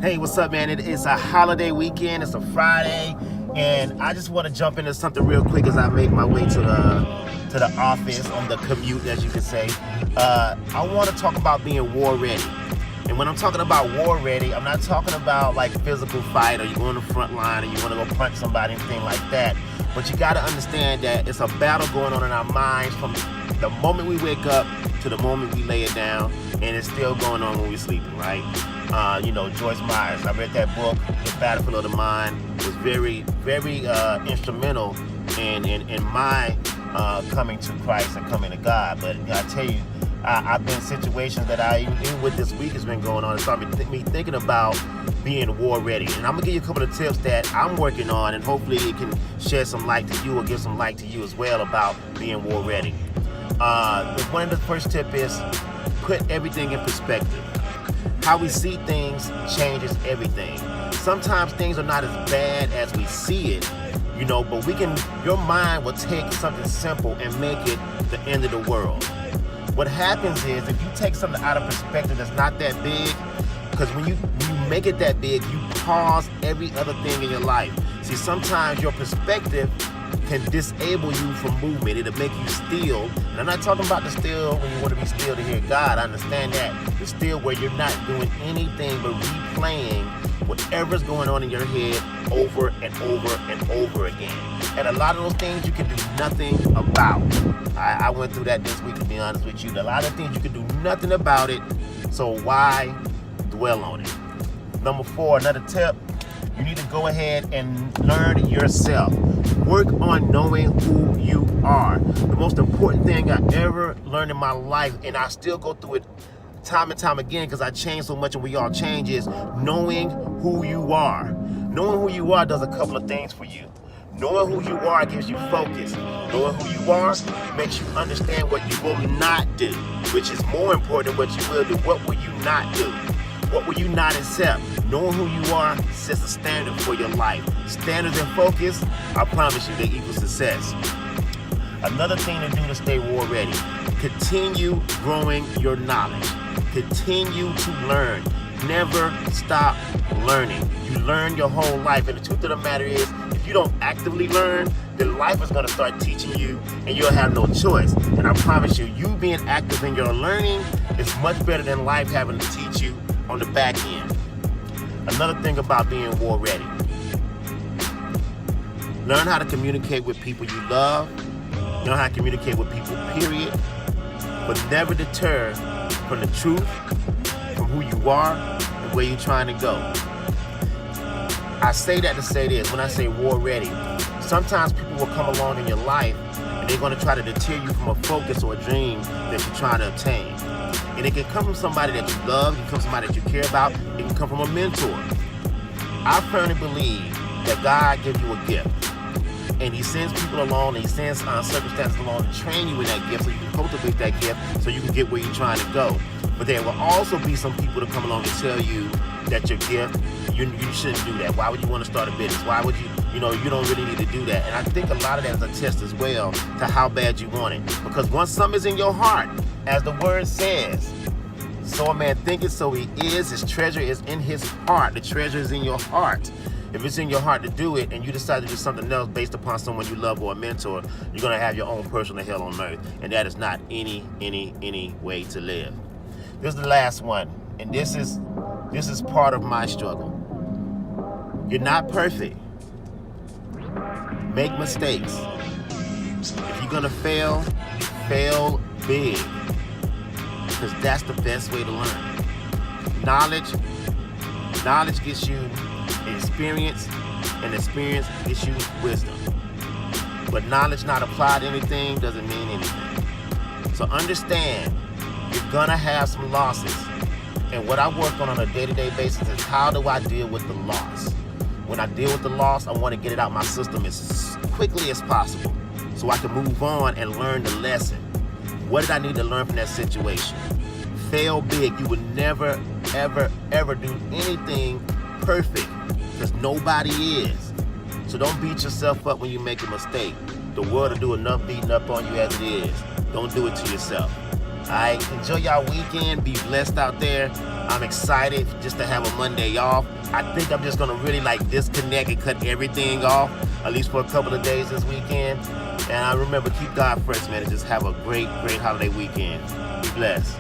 Hey, what's up, man? It is a holiday weekend. It's a Friday, and I just want to jump into something real quick as I make my way to the office on the commute, as you could say. I want to talk about being war ready. And when I'm talking about war ready, I'm not talking about like physical fight or you go on the front line or you want to go punch somebody, anything like that. But you got to understand that it's a battle going on in our minds from the moment we wake up to the moment we lay it down, and it's still going on when we're sleeping, right? Joyce Myers. I read that book, The Battlefield of the Mind. It was very, very instrumental in my coming to Christ and coming to God. But I tell you, I've been in situations that even with this week has been going on, it started me thinking about being war ready. And I'm gonna give you a couple of tips that I'm working on, and hopefully it can shed some light to you or give some light to you as well about being war ready. One of the first tip is put everything in perspective. How we see things changes everything. Sometimes things are not as bad as we see it, but your mind will take something simple and make it the end of the world. What happens is if you take something out of perspective that's not that big, because when you make it that big, you pause every other thing in your life. See, sometimes your perspective can disable you from movement. It'll make you still. And I'm not talking about the still when you want to be still to hear God. I understand that. The still where you're not doing anything but replaying whatever's going on in your head over and over and over again. And a lot of those things you can do nothing about. I went through that this week, to be honest with you. A lot of things you can do nothing about it. So why dwell on it? Number 4, another tip. You need to go ahead and learn yourself. Work on knowing who you are. The most important thing I ever learned in my life, and I still go through it time and time again because I change so much and we all change, is knowing who you are. Knowing who you are does a couple of things for you. Knowing who you are gives you focus. Knowing who you are makes you understand what you will not do, which is more important than what you will do. What will you not do? What will you not accept? Knowing who you are sets a standard for your life. Standards and focus, I promise you, they equal success. Another thing to do to stay war ready, continue growing your knowledge. Continue to learn. Never stop learning. You learn your whole life, and the truth of the matter is, if you don't actively learn, then life is going to start teaching you, and you'll have no choice. And I promise you, you being active in your learning is much better than life having to teach you on the back end. Another thing about being war ready, learn how to communicate with people you love. Learn how to communicate with people, period. But never deter from the truth, from who you are, and where you're trying to go. I say that to say this. When I say war ready, sometimes people will come along in your life and they're going to try to deter you from a focus or a dream that you're trying to obtain. And it can come from somebody that you love, it can come from somebody that you care about, it can come from a mentor. I firmly believe that God gives you a gift. And he sends people along, and he sends circumstances along to train you in that gift so you can cultivate that gift so you can get where you're trying to go. But there will also be some people to come along and tell you that your gift, you shouldn't do that. Why would you want to start a business? Why would you don't really need to do that. And I think a lot of that is a test as well to how bad you want it. Because once something is in your heart, as the word says, so a man thinketh, so he is. His treasure is in his heart. The treasure is in your heart. If it's in your heart to do it and you decide to do something else based upon someone you love or a mentor, you're going to have your own personal hell on earth. And that is not any way to live. This is the last one. And this is part of my struggle. You're not perfect. Make mistakes. If you're going to fail big. Because that's the best way to learn. Knowledge gets you experience, and experience gets you wisdom. But knowledge not applied to anything doesn't mean anything. So understand, you're gonna have some losses. And what I work on a day-to-day basis is how do I deal with the loss? When I deal with the loss, I want to get it out my system as quickly as possible so I can move on and learn the lesson. What did I need to learn from that situation? Fail big. You would never, ever do anything perfect because nobody is. So don't beat yourself up when you make a mistake. The world will do enough beating up on you as it is. Don't do it to yourself. All right, enjoy y'all weekend. Be blessed out there. I'm excited just to have a Monday off. I think I'm just gonna really like disconnect and cut everything off, at least for a couple of days this weekend. And I remember, keep God first, man, and just have a great holiday weekend. Be blessed.